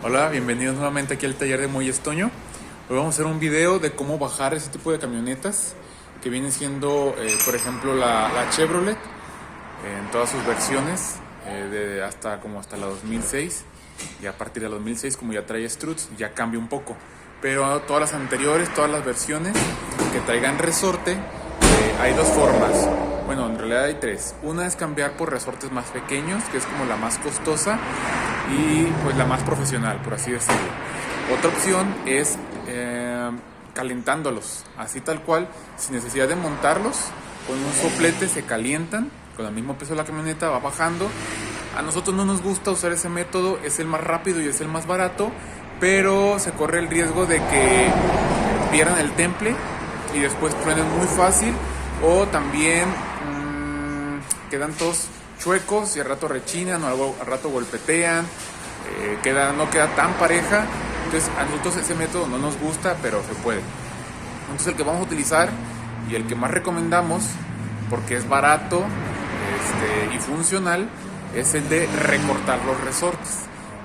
Hola, bienvenidos nuevamente aquí al taller de Muelles Toño. Hoy vamos a hacer un video de cómo bajar ese tipo de camionetas que viene siendo, por ejemplo, la Chevrolet en todas sus versiones, hasta la 2006, y a partir de la 2006, como ya trae struts, ya cambia un poco. Pero todas las anteriores, todas las versiones que traigan resorte, hay dos formas. Bueno, en realidad hay tres. Una es cambiar por resortes más pequeños, que es como la más costosa y pues la más profesional, por así decirlo. Otra opción es calentándolos, así tal cual, sin necesidad de montarlos. Con un soplete se calientan, con el mismo peso de la camioneta va bajando. A nosotros no nos gusta usar ese método, es el más rápido y es el más barato, pero se corre el riesgo de que pierdan el temple y después truenen muy fácil, o también quedan todos chuecos y al rato rechinan o al rato golpetean, no queda tan pareja. Entonces a nosotros ese método no nos gusta, pero se puede. Entonces el que vamos a utilizar y el que más recomendamos, porque es barato y funcional, es el de recortar los resortes.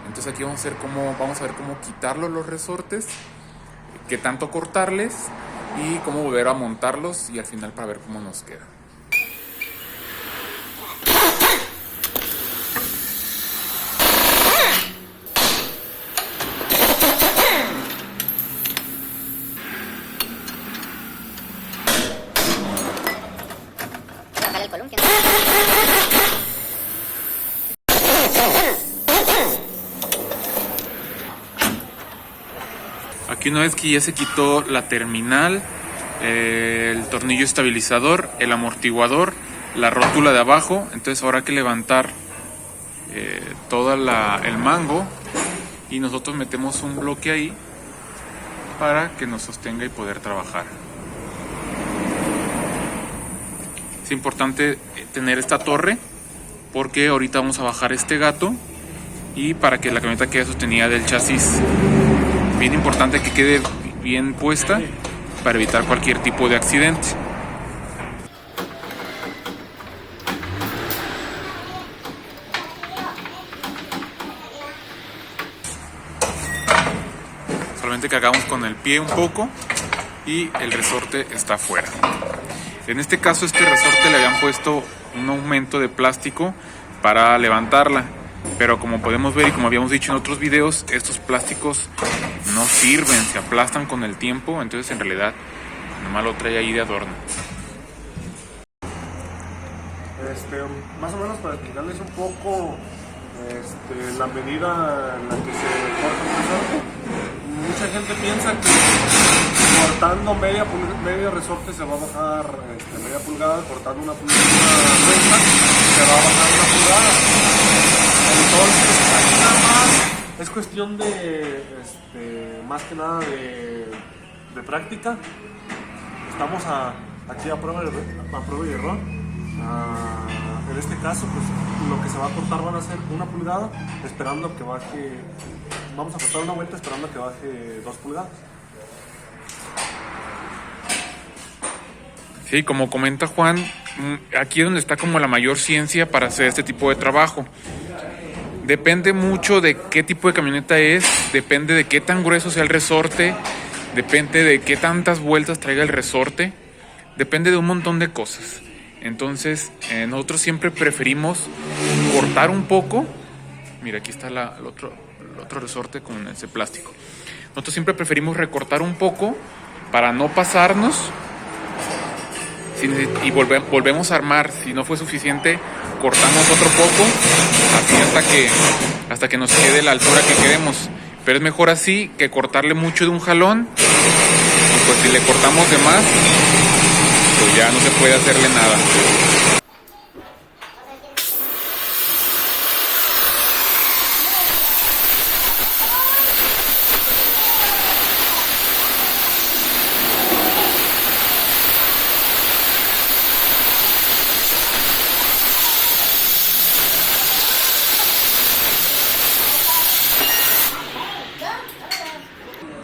Entonces aquí vamos a ver cómo quitarlos los resortes, qué tanto cortarles y cómo volver a montarlos, y al final para ver cómo nos queda. Aquí una vez que ya se quitó la terminal, el tornillo estabilizador, el amortiguador, la rótula de abajo, entonces ahora hay que levantar todo el mango y nosotros metemos un bloque ahí para que nos sostenga y poder trabajar. Es importante tener esta torre porque ahorita vamos a bajar este gato y para que la camioneta quede sostenida del chasis. Bien importante que quede bien puesta para evitar cualquier tipo de accidente. Solamente cargamos con el pie un poco y el resorte está afuera. En este caso este resorte le habían puesto un aumento de plástico para levantarla, pero como podemos ver y como habíamos dicho en otros videos, estos plásticos no sirven, se aplastan con el tiempo, entonces en realidad nomás lo trae ahí de adorno. Más o menos para explicarles un poco la medida en la que se corta un resorte. Mucha gente piensa que cortando medio resorte se va a bajar media pulgada, cortando una pulgada recta se va a bajar una pulgada. Entonces aquí nada más es cuestión de más que nada de práctica. Estamos aquí a prueba y error. En este caso, pues lo que se va a cortar van a ser una pulgada, esperando que baje. Vamos a cortar una vuelta esperando que baje 2 pulgadas. Sí, como comenta Juan, aquí es donde está como la mayor ciencia para hacer este tipo de trabajo. Depende mucho de qué tipo de camioneta es, depende de qué tan grueso sea el resorte, depende de qué tantas vueltas traiga el resorte, depende de un montón de cosas. Entonces, nosotros siempre preferimos cortar un poco. Mira, aquí está el otro resorte con ese plástico. Nosotros siempre preferimos recortar un poco para no pasarnos y volvemos a armar. Si no fue suficiente, cortamos otro poco, así hasta que nos quede la altura que queremos. Pero es mejor así que cortarle mucho de un jalón, y pues si le cortamos de más, pues ya no se puede hacerle nada.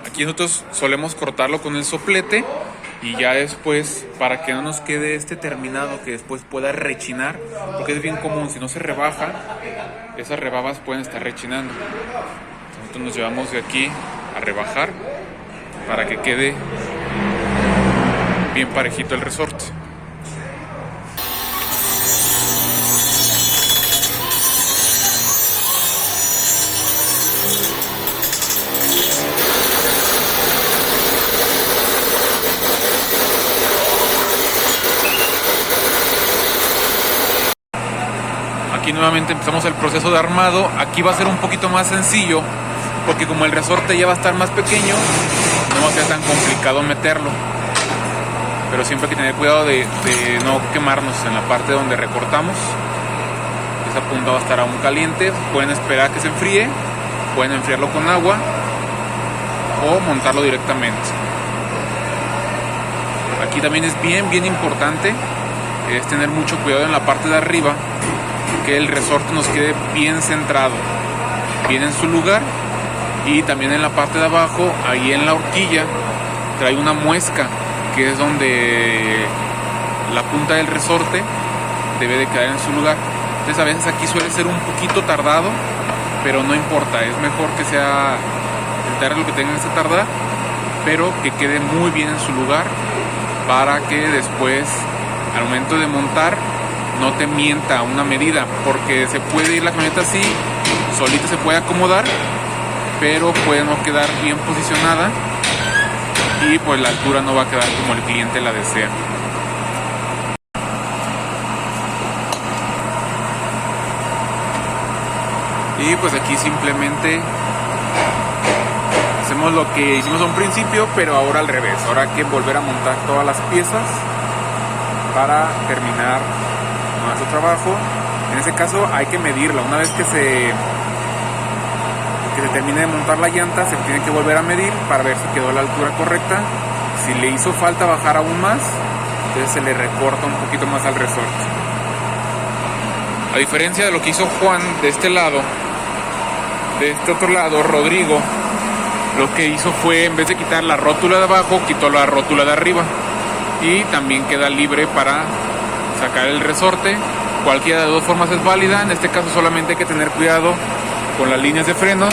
Aquí nosotros solemos cortarlo con el soplete y ya después, para que no nos quede este terminado que después pueda rechinar, porque es bien común, si no se rebaja, esas rebabas pueden estar rechinando. nosotros nos llevamos de aquí a rebajar para que quede bien parejito el resorte. Aquí nuevamente empezamos el proceso de armado. Aquí va a ser un poquito más sencillo porque como el resorte ya va a estar más pequeño, no va a ser tan complicado meterlo. Pero siempre hay que tener cuidado de no quemarnos en la parte donde recortamos. Esa punta va a estar aún caliente. Pueden esperar a que se enfríe, pueden enfriarlo con agua o montarlo directamente. Aquí también es bien importante es tener mucho cuidado en la parte de arriba, que el resorte nos quede bien centrado, bien en su lugar. Y también en la parte de abajo, ahí en la horquilla, trae una muesca, que es donde la punta del resorte debe de quedar en su lugar. Entonces a veces aquí suele ser un poquito tardado, pero no importa, es mejor que sea el lo que tengan que tardar, pero que quede muy bien en su lugar, para que después, al momento de montar, no te mienta una medida, porque se puede ir la camioneta así, solita se puede acomodar, pero puede no quedar bien posicionada y pues la altura no va a quedar como el cliente la desea. Y pues aquí simplemente hacemos lo que hicimos a un principio, pero ahora al revés. Ahora hay que volver a montar todas las piezas para terminar nuestro trabajo. En este caso hay que medirla. Una vez que se termine de montar la llanta, se tiene que volver a medir para ver si quedó a la altura correcta. Si le hizo falta bajar aún más, entonces se le recorta un poquito más al resorte. A diferencia de lo que hizo Juan de este lado, de este otro lado, Rodrigo, lo que hizo fue, en vez de quitar la rótula de abajo, quitó la rótula de arriba. Y también queda libre para sacar el resorte. Cualquiera de dos formas es válida. En este caso solamente hay que tener cuidado con las líneas de frenos,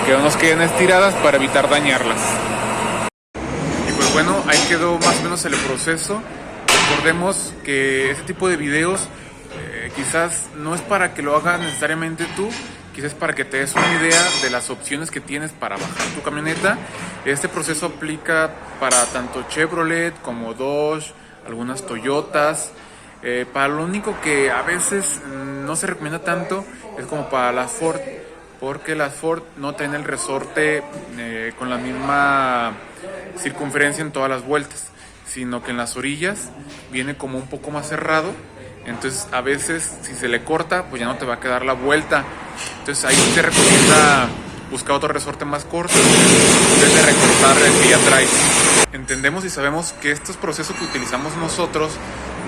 que no nos queden estiradas para evitar dañarlas. Y pues bueno, ahí quedó más o menos el proceso. Recordemos que este tipo de videos quizás no es para que lo hagas necesariamente tú, quizás para que te des una idea de las opciones que tienes para bajar tu camioneta. Este proceso aplica para tanto Chevrolet como Dodge, algunas Toyotas. Para lo único que a veces no se recomienda tanto es como para las Ford, porque las Ford no traen el resorte con la misma circunferencia en todas las vueltas, sino que en las orillas viene como un poco más cerrado. Entonces a veces si se le corta, pues ya no te va a quedar la vuelta. Entonces ahí se recomienda buscar otro resorte más corto en vez de recortar el que ya traes. Entendemos y sabemos que estos procesos que utilizamos nosotros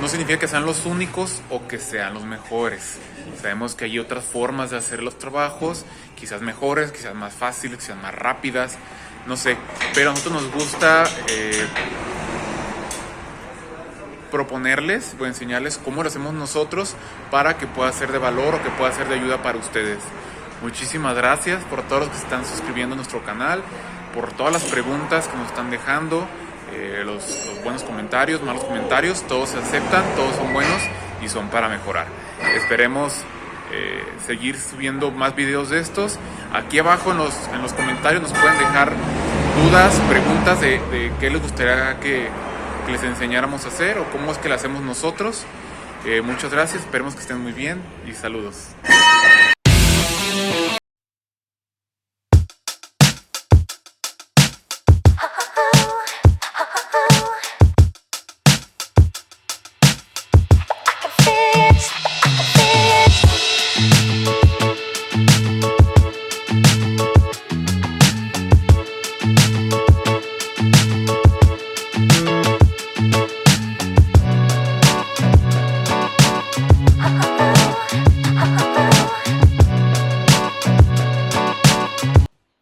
no significa que sean los únicos o que sean los mejores. Sabemos que hay otras formas de hacer los trabajos, quizás mejores, quizás más fáciles, quizás más rápidas, no sé. Pero a nosotros nos gusta proponerles o enseñarles cómo lo hacemos nosotros para que pueda ser de valor o que pueda ser de ayuda para ustedes. Muchísimas gracias por todos los que se están suscribiendo a nuestro canal, por todas las preguntas que nos están dejando, los buenos comentarios, malos comentarios, todos se aceptan, todos son buenos y son para mejorar. Esperemos seguir subiendo más videos de estos. Aquí abajo en los comentarios nos pueden dejar dudas, preguntas de qué les gustaría que les enseñáramos a hacer o cómo es que lo hacemos nosotros. Muchas gracias, esperemos que estén muy bien y saludos.